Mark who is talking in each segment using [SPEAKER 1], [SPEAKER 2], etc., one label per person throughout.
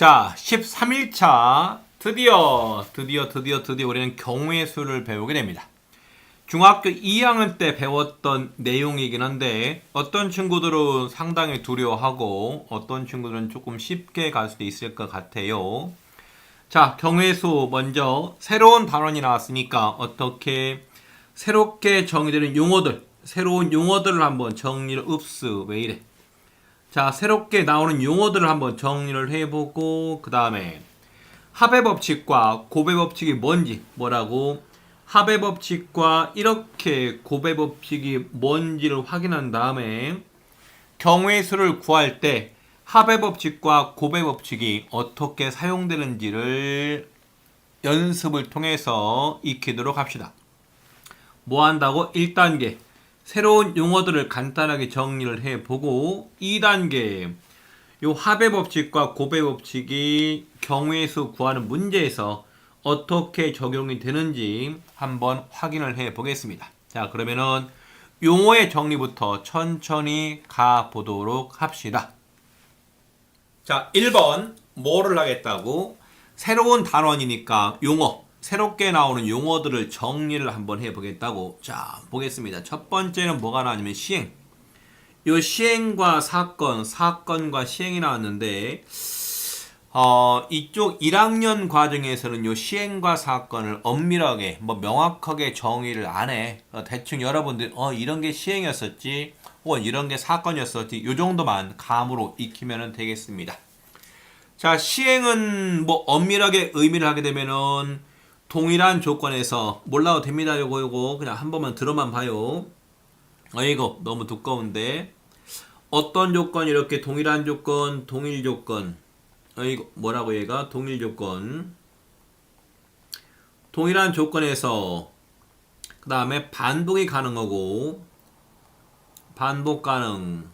[SPEAKER 1] 자, 13일차 드디어 우리는 경우의 수를 배우게 됩니다. 중학교 2학년 때 배웠던 내용이긴 한데 어떤 친구들은 상당히 두려워하고 어떤 친구들은 조금 쉽게 갈 수도 있을 것 같아요. 자, 경우의 수 먼저 새로운 단원이 나왔으니까 어떻게 새롭게 정의되는 용어들, 새로운 용어들을 한번 정리를 왜 이래? 자, 새롭게 나오는 용어들을 한번 정리를 해보고 그 다음에 합의 법칙과 곱의 법칙이 뭔지 뭐라고 합의 법칙과 이렇게 곱의 법칙이 뭔지를 확인한 다음에 경우의 수를 구할 때 합의 법칙과 곱의 법칙이 어떻게 사용되는지를 연습을 통해서 익히도록 합시다. 뭐 한다고? 1단계 새로운 용어들을 간단하게 정리를 해보고 2단계 요 합의 법칙과 곱의 법칙이 경우의 수 구하는 문제에서 어떻게 적용이 되는지 한번 확인을 해 보겠습니다. 자, 그러면은 용어의 정리부터 천천히 가보도록 합시다. 자, 1번 뭐를 하겠다고? 새로운 단원이니까 용어, 새롭게 나오는 용어들을 정리를 한번 해보겠다고. 자, 보겠습니다. 첫 번째는 뭐가 나왔냐면 시행. 요 시행과 사건, 사건과 시행이 나왔는데 이쪽 1학년 과정에서는 요 시행과 사건을 엄밀하게 명확하게 정의를 안 해. 대충 여러분들 이런 게 시행이었었지 혹은 이런 게 사건이었었지 요 정도만 감으로 익히면 되겠습니다. 자, 시행은 엄밀하게 의미를 하게 되면은 동일한 조건에서 몰라도 됩니다. 요거 그냥 한 번만 들어만 봐요. 이거 너무 두꺼운데 어떤 조건 이렇게 동일한 조건 동일 조건 이거 뭐라고 얘가 동일 조건 동일한 조건에서 그 다음에 반복이 가능하고 반복 가능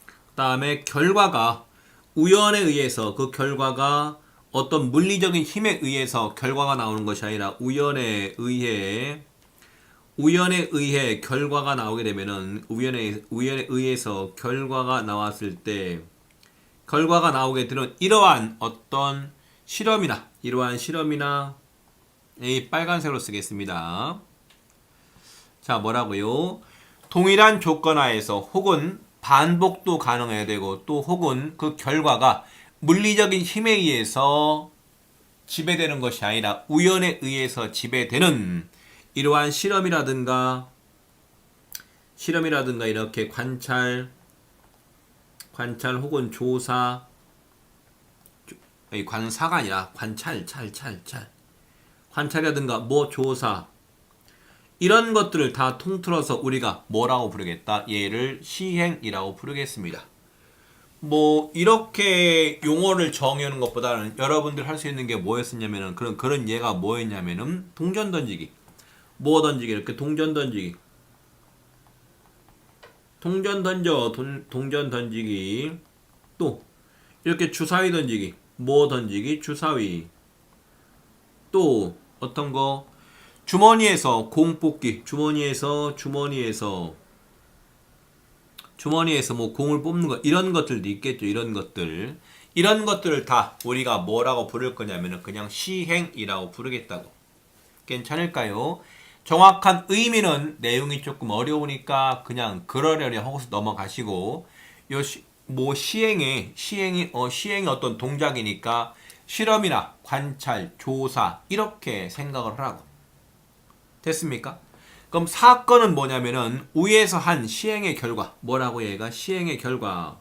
[SPEAKER 1] 그 다음에 결과가 우연에 의해서 그 결과가 어떤 물리적인 힘에 의해서 결과가 나오는 것이 아니라 우연에 의해 결과가 나오게 되면은 우연에 의해서 결과가 나왔을 때 결과가 나오게 되는 이러한 어떤 실험이나 이 빨간색으로 쓰겠습니다. 자, 뭐라고요? 동일한 조건 하에서 혹은 반복도 가능해야 되고 또 혹은 그 결과가 물리적인 힘에 의해서 지배되는 것이 아니라 우연에 의해서 지배되는 이러한 실험이라든가 이렇게 관찰 혹은 조사 관사가 아니라 관찰이라든가 조사 이런 것들을 다 통틀어서 우리가 뭐라고 부르겠다? 얘를 시행이라고 부르겠습니다. 이렇게 용어를 정의하는 것보다는 여러분들 할 수 있는 게 뭐였었냐면은 그런 예가 뭐였냐면은 동전 던지기. 던지기 이렇게 동전 던지기. 동전 던지기. 또 이렇게 주사위 던지기. 던지기? 주사위. 또 어떤 거? 주머니에서 공 뽑기. 주머니에서 공을 뽑는 거 이런 것들도 있겠죠. 이런 것들을 다 우리가 뭐라고 부를 거냐면은 그냥 시행이라고 부르겠다고. 괜찮을까요? 정확한 의미는 내용이 조금 어려우니까 그냥 그러려니 하고서 넘어가시고 시행이 어떤 동작이니까 실험이나 관찰, 조사 이렇게 생각을 하라고. 됐습니까? 그럼 사건은 뭐냐면은 위에서 한 시행의 결과 뭐라고 얘가 시행의 결과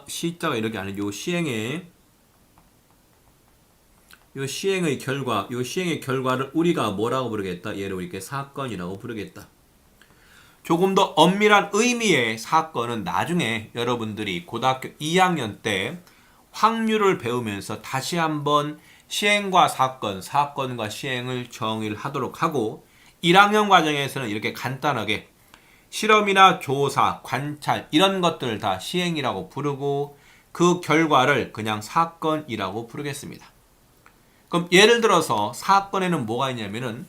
[SPEAKER 1] 시자가 이렇게 안 해. 요 시행의 결과를 우리가 뭐라고 부르겠다? 얘를 이렇게 사건이라고 부르겠다. 조금 더 엄밀한 의미의 사건은 나중에 여러분들이 고등학교 2학년 때 확률을 배우면서 다시 한번 시행과 사건과 시행을 정의를 하도록 하고 1학년 과정에서는 이렇게 간단하게 실험이나 조사, 관찰 이런 것들을 다 시행이라고 부르고 그 결과를 그냥 사건이라고 부르겠습니다. 그럼 예를 들어서 사건에는 뭐가 있냐면은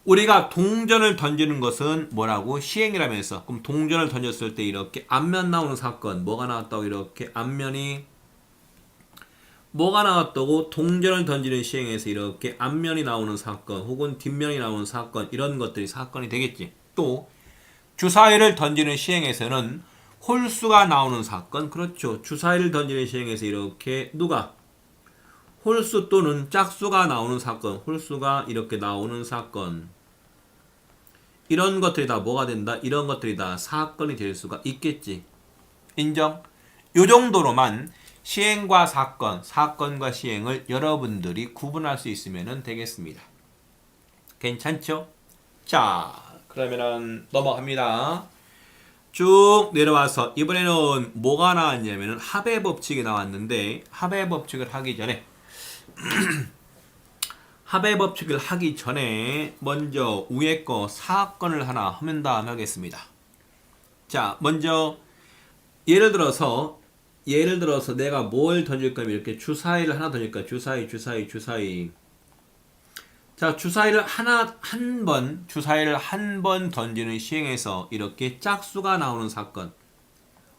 [SPEAKER 1] 우리가 동전을 던지는 것은 뭐라고? 시행이라면서. 그럼 동전을 던졌을 때 이렇게 앞면 나오는 사건, 뭐가 나왔다고? 이렇게 앞면이 뭐가 나왔다고? 동전을 던지는 시행에서 이렇게 앞면이 나오는 사건 혹은 뒷면이 나오는 사건, 이런 것들이 사건이 되겠지. 또 주사위를 던지는 시행에서는 홀수가 나오는 사건, 그렇죠. 주사위를 던지는 시행에서 이렇게 누가? 홀수 또는 짝수가 나오는 사건, 홀수가 이렇게 나오는 사건, 이런 것들이 다 뭐가 된다? 이런 것들이 다 사건이 될 수가 있겠지. 인정? 요 정도로만 시행과 사건, 사건과 시행을 여러분들이 구분할 수 있으면 되겠습니다. 괜찮죠? 자, 그러면은 넘어갑니다. 쭉 내려와서 이번에는 뭐가 나왔냐면은 합의 법칙이 나왔는데, 합의 법칙을 하기 전에 합의 법칙을 하기 전에 먼저 위에 거 사건을 하나 하면 다음 하겠습니다. 자, 먼저 예를 들어서 내가 뭘 던질 거면 이렇게 주사위를 하나 던질 거야. 주사위. 자, 주사위를 한 번 던지는 시행에서 이렇게 짝수가 나오는 사건.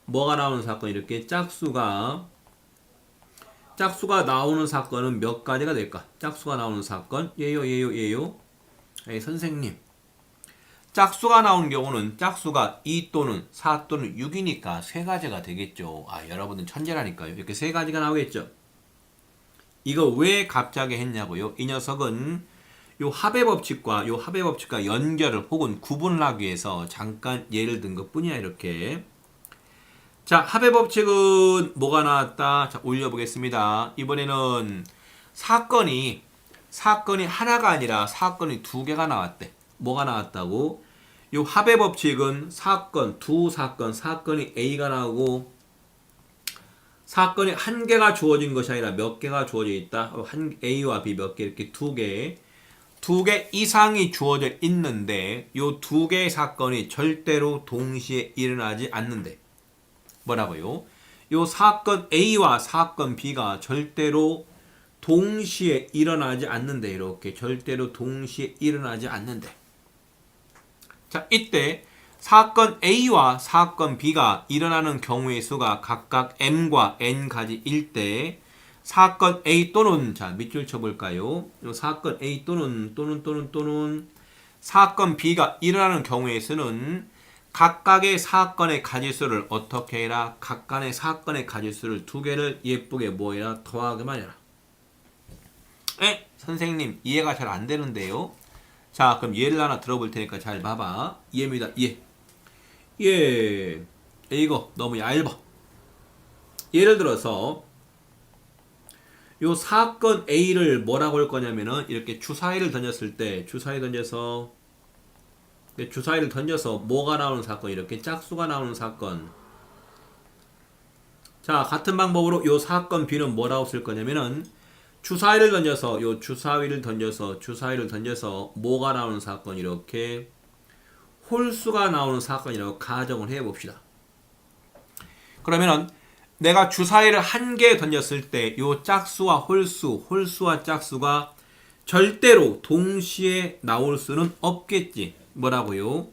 [SPEAKER 1] 뭐가 나오는 사건? 이렇게 짝수가 나오는 사건은 몇 가지가 될까? 짝수가 나오는 사건. 예요. 선생님. 짝수가 나오는 경우는 짝수가 2 또는 4 또는 6이니까 세 가지가 되겠죠. 여러분은 천재라니까요. 이렇게 세 가지가 나오겠죠. 이거 왜 갑자기 했냐고요? 이 녀석은 요 합의 법칙과 연결을 혹은 구분을 하기 위해서 잠깐 예를 든 것 뿐이야, 이렇게. 자, 합의 법칙은 뭐가 나왔다? 자, 올려보겠습니다. 이번에는 사건이 하나가 아니라 사건이 두 개가 나왔대. 뭐가 나왔다고? 요 합의 법칙은 사건이 A가 나오고, 사건이 한 개가 주어진 것이 아니라 몇 개가 주어져 있다. A와 B 몇 개, 이렇게 두 개 이상이 주어져 있는데, 요 두 개의 사건이 절대로 동시에 일어나지 않는데. 뭐라고요? 요 사건 A와 사건 B가 절대로 동시에 일어나지 않는데, 이렇게 절대로 동시에 일어나지 않는데. 자, 이때 사건 A와 사건 B가 일어나는 경우의 수가 각각 m과 n가지일 때 사건 A 또는, 자, 밑줄 쳐볼까요? 요 사건 A 또는 사건 B가 일어나는 경우의 수는 각각의 사건의 가지수를 어떻게 해라? 각각의 사건의 가지수를 두 개를 예쁘게 뭐 해라? 더하기만 해라. 선생님, 이해가 잘 안 되는데요? 자, 그럼 예를 하나 들어볼 테니까 잘 봐봐. 예입니다. 이거 너무 얇아. 예를 들어서 요 사건 A를 뭐라고 할 거냐면은 이렇게 주사위를 던졌을 때 주사위를 던져서 뭐가 나오는 사건, 이렇게 짝수가 나오는 사건. 자, 같은 방법으로 요 사건 B는 뭐라고 쓸 거냐면은 주사위를 던져서 뭐가 나오는 사건, 이렇게 홀수가 나오는 사건이라고 가정을 해 봅시다. 그러면은 내가 주사위를 한 개 던졌을 때 요 짝수와 홀수와 짝수가 절대로 동시에 나올 수는 없겠지. 뭐라고요?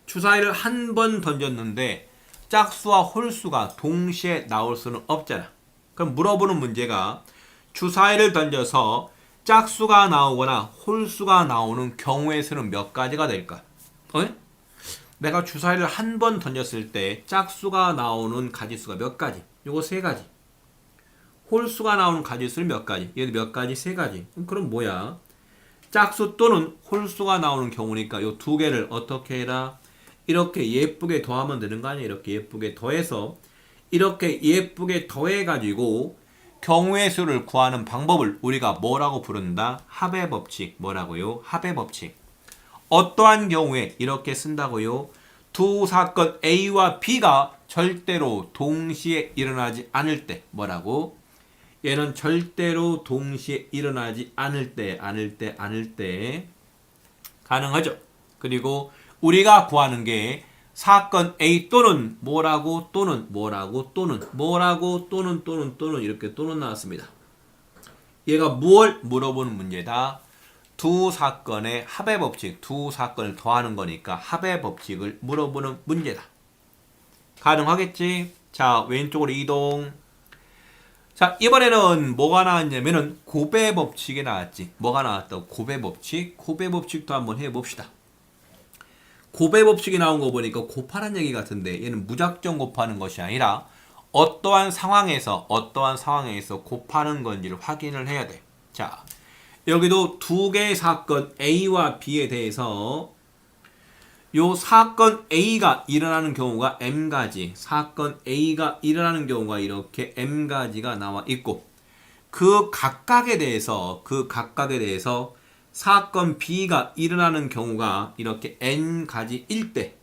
[SPEAKER 1] 주사위를 한 번 던졌는데 짝수와 홀수가 동시에 나올 수는 없잖아. 그럼 물어보는 문제가 주사위를 던져서 짝수가 나오거나 홀수가 나오는 경우의 수는 몇 가지가 될까? 내가 주사위를 한 번 던졌을 때 짝수가 나오는 가지수가 몇 가지? 요거 세 가지. 홀수가 나오는 가지수는 몇 가지? 얘도 몇 가지? 세 가지. 그럼 뭐야? 짝수 또는 홀수가 나오는 경우니까 요 두 개를 어떻게 해라? 이렇게 예쁘게 더하면 되는 거 아니야? 이렇게 예쁘게 더해서 이렇게 예쁘게 더해가지고 경우의 수를 구하는 방법을 우리가 뭐라고 부른다? 합의 법칙. 뭐라고요? 합의 법칙. 어떠한 경우에 이렇게 쓴다고요? 두 사건 A와 B가 절대로 동시에 일어나지 않을 때. 뭐라고? 얘는 절대로 동시에 일어나지 않을 때 가능하죠. 그리고 우리가 구하는 게 사건 A 또는 뭐라고 또는 이렇게 또는 나왔습니다. 얘가 무엇을 물어보는 문제다? 두 사건의 합의 법칙, 두 사건을 더하는 거니까 합의 법칙을 물어보는 문제다. 가능하겠지? 자, 왼쪽으로 이동. 자, 이번에는 뭐가 나왔냐면은 곱의 법칙이 나왔지. 뭐가 나왔다고? 곱의 법칙. 곱의 법칙도 한번 해봅시다. 곱의 법칙이 나온 거 보니까 곱하라는 얘기 같은데 얘는 무작정 곱하는 것이 아니라 어떠한 상황에서 곱하는 건지를 확인을 해야 돼. 자, 여기도 두 개의 사건 A와 B에 대해서 요 사건 A가 일어나는 경우가 M가지, 사건 A가 일어나는 경우가 이렇게 M가지가 나와 있고, 그 각각에 대해서 사건 B가 일어나는 경우가 이렇게 N가지일 때,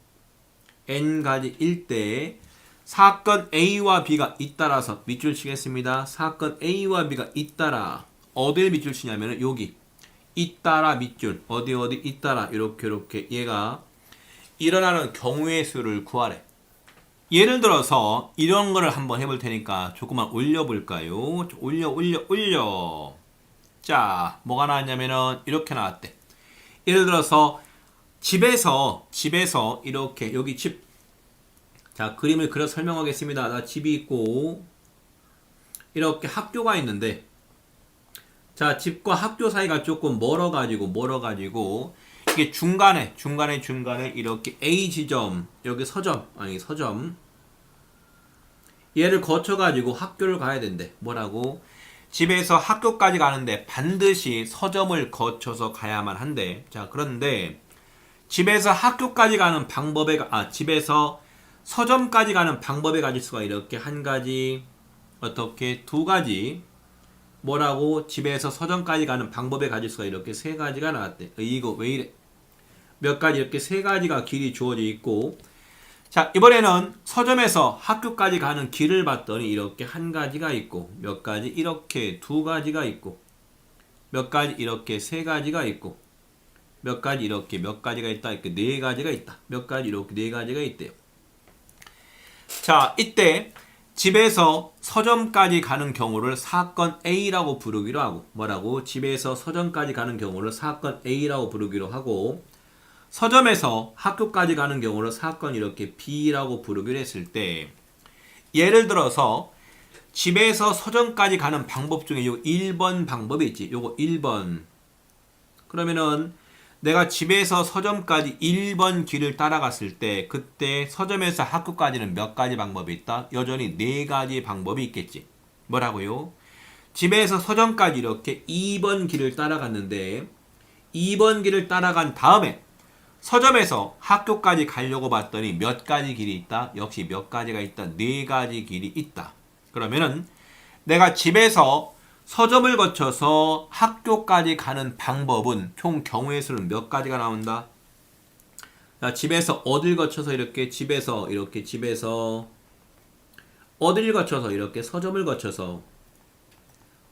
[SPEAKER 1] 사건 A와 B가 잇따라서 밑줄 치겠습니다. 사건 A와 B가 잇따라 어딜 밑줄 치냐면은 여기 잇따라 밑줄 어디 잇따라 이렇게 얘가 일어나는 경우의 수를 구하래. 예를 들어서 이런 거를 한번 해볼 테니까 조금만 올려볼까요? 올려. 자, 뭐가 나왔냐면은 이렇게 나왔대. 예를 들어서 집에서 이렇게 여기 집. 자, 그림을 그려 설명하겠습니다. 나 집이 있고 이렇게 학교가 있는데, 자, 집과 학교 사이가 조금 멀어가지고 이게 중간에 이렇게 A 지점, 여기 서점 얘를 거쳐가지고 학교를 가야 된대. 뭐라고? 집에서 학교까지 가는데 반드시 서점을 거쳐서 가야만 한대. 자, 그런데 집에서 학교까지 가는 집에서 서점까지 가는 방법의 가지수가 이렇게 한 가지, 어떻게 두 가지, 뭐라고? 집에서 서점까지 가는 방법의 가지수가 이렇게 세 가지가 나왔대. 이거 왜 이래? 몇 가지 이렇게 세 가지가 길이 주어져 있고, 자, 이번에는 서점에서 학교까지 가는 길을 봤더니 이렇게 한 가지가 있고, 몇 가지 이렇게 두 가지가 있고, 몇 가지 이렇게 세 가지가 있고, 몇 가지 이렇게 몇 가지가 있다, 이렇게 네 가지가 있다, 몇 가지 이렇게 네 가지가 있대요. 자, 이때 집에서 서점까지 가는 경우를 사건 A라고 부르기로 하고, 뭐라고? 집에서 서점까지 가는 경우를 사건 A라고 부르기로 하고, 서점에서 학교까지 가는 경우를 사건 이렇게 B라고 부르기로 했을 때, 예를 들어서 집에서 서점까지 가는 방법 중에 요 1번 방법이 있지. 요거 1번. 그러면은 내가 집에서 서점까지 1번 길을 따라갔을 때 그때 서점에서 학교까지는 몇 가지 방법이 있다? 여전히 네 가지 방법이 있겠지. 뭐라고요? 집에서 서점까지 이렇게 2번 길을 따라갔는데 2번 길을 따라간 다음에 서점에서 학교까지 가려고 봤더니 몇 가지 길이 있다? 역시 몇 가지가 있다? 네 가지 길이 있다. 그러면은 내가 집에서 서점을 거쳐서 학교까지 가는 방법은 총 경우의 수는 몇 가지가 나온다? 자, 집에서 어딜 거쳐서 집에서 어딜 거쳐서 이렇게 서점을 거쳐서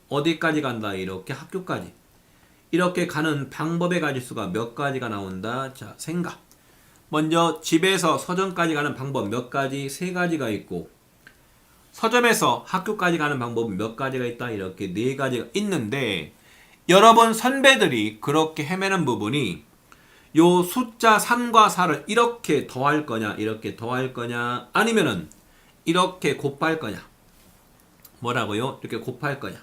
[SPEAKER 1] 어디까지 간다? 이렇게 학교까지. 이렇게 가는 방법의 가지수가 몇 가지가 나온다? 자, 생각. 먼저 집에서 서점까지 가는 방법 몇 가지? 세 가지가 있고, 서점에서 학교까지 가는 방법은 몇 가지가 있다? 이렇게 네 가지가 있는데, 여러분 선배들이 그렇게 헤매는 부분이 요 숫자 3과 4를 이렇게 더할 거냐, 이렇게 더할 거냐, 아니면은 이렇게 곱할 거냐. 뭐라고요? 이렇게 곱할 거냐.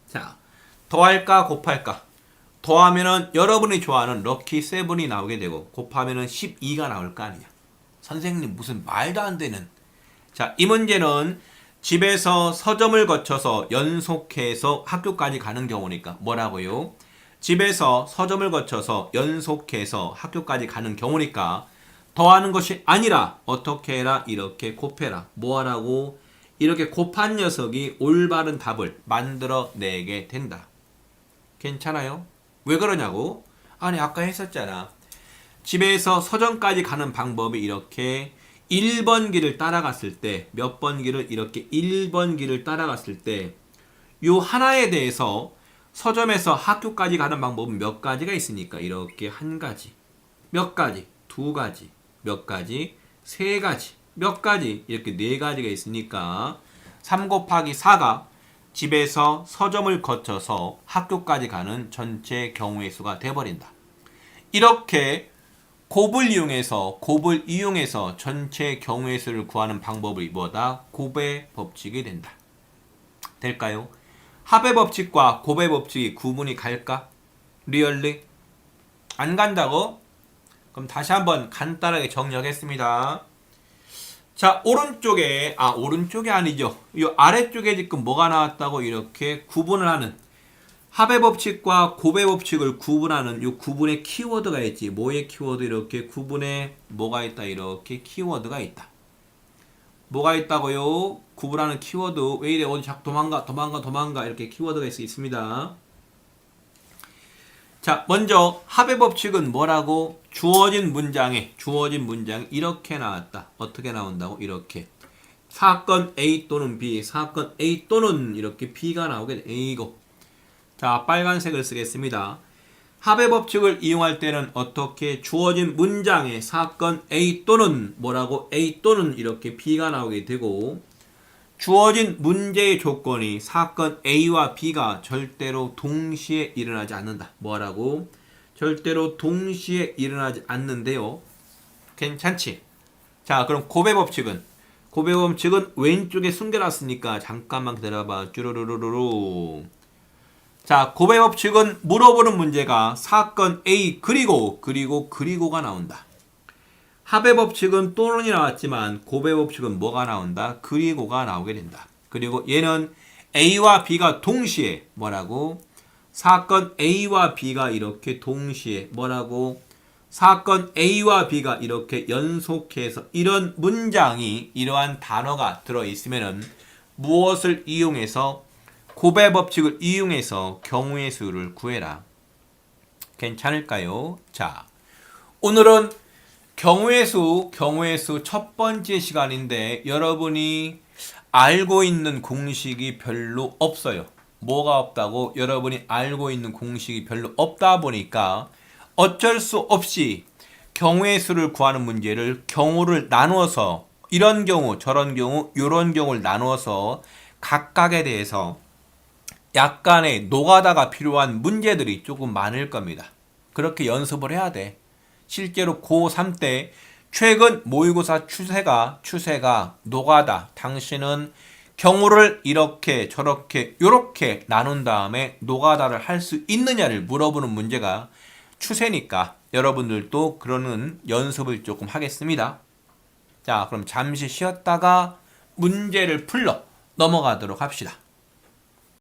[SPEAKER 1] 자, 더할까 곱할까? 더하면은 여러분이 좋아하는 럭키 7이 나오게 되고, 곱하면은 12가 나올 거 아니냐. 선생님 무슨 말도 안 되는. 자, 이 문제는 집에서 서점을 거쳐서 연속해서 학교까지 가는 경우니까 뭐라고요? 집에서 서점을 거쳐서 연속해서 학교까지 가는 경우니까 더하는 것이 아니라 어떻게 해라? 이렇게 곱해라. 뭐 하라고? 이렇게 곱한 녀석이 올바른 답을 만들어내게 된다. 괜찮아요? 왜 그러냐고? 아니, 아까 했었잖아. 집에서 서점까지 가는 방법이 이렇게 1번 길을 따라갔을 때, 몇 번 길을 이렇게 1번 길을 따라갔을 때, 요 하나에 대해서 서점에서 학교까지 가는 방법은 몇 가지가 있으니까 이렇게 한 가지, 몇 가지, 두 가지, 몇 가지, 세 가지, 몇 가지, 이렇게 네 가지가 있으니까 3 곱하기 4가 집에서 서점을 거쳐서 학교까지 가는 전체 경우의 수가 돼버린다. 이렇게 곱을 이용해서 전체 경우의 수를 구하는 방법이 뭐다? 곱의 법칙이 된다. 될까요? 합의 법칙과 곱의 법칙이 구분이 갈까? 리얼리? 안 간다고? 그럼 다시 한번 간단하게 정리하겠습니다. 자, 오른쪽에 아니죠. 이 아래쪽에 지금 뭐가 나왔다고 이렇게 구분을 하는 합의 법칙과 곱의 법칙을 구분하는 이 구분의 키워드가 있지. 뭐의 키워드? 이렇게 구분에 뭐가 있다? 이렇게 키워드가 있다. 뭐가 있다고요? 구분하는 키워드. 왜 이래? 어디 자꾸 도망가 이렇게 키워드가 있습니다. 자, 먼저 합의 법칙은 뭐라고? 주어진 문장에 이렇게 나왔다. 어떻게 나온다고? 이렇게. 사건 A 또는 B, 사건 A 또는 이렇게 B가 나오게 돼. A고. 자, 빨간색을 쓰겠습니다. 합의 법칙을 이용할 때는 어떻게? 주어진 문장에 사건 A 또는 뭐라고? A 또는 이렇게 B가 나오게 되고, 주어진 문제의 조건이 사건 A와 B가 절대로 동시에 일어나지 않는다. 뭐라고? 절대로 동시에 일어나지 않는데요. 괜찮지? 자, 그럼 곱의 법칙은? 곱의 법칙은 왼쪽에 숨겨놨으니까 잠깐만 기다려봐. 쭈루루루루. 자, 곱의 법칙은 물어보는 문제가 사건 A 그리고가 나온다. 합의 법칙은 또는이 나왔지만 곱의 법칙은 뭐가 나온다? 그리고가 나오게 된다. 그리고 얘는 A와 B가 동시에 뭐라고? 사건 A와 B가 이렇게 동시에 뭐라고? 사건 A와 B가 이렇게 연속해서 이런 문장이 이러한 단어가 들어있으면 무엇을 이용해서? 곱의 법칙을 이용해서 경우의 수를 구해라. 괜찮을까요? 자, 오늘은 경우의 수 첫 번째 시간인데 여러분이 알고 있는 공식이 별로 없어요. 뭐가 없다고? 여러분이 알고 있는 공식이 별로 없다 보니까 어쩔 수 없이 경우의 수를 구하는 문제를 경우를 나누어서 이런 경우, 저런 경우, 이런 경우를 나누어서 각각에 대해서 약간의 노가다가 필요한 문제들이 조금 많을 겁니다. 그렇게 연습을 해야 돼. 실제로 고3 때 최근 모의고사 추세가 노가다. 당신은 경우를 이렇게 저렇게 요렇게 나눈 다음에 노가다를 할 수 있느냐를 물어보는 문제가 추세니까 여러분들도 그러는 연습을 조금 하겠습니다. 자, 그럼 잠시 쉬었다가 문제를 풀러 넘어가도록 합시다.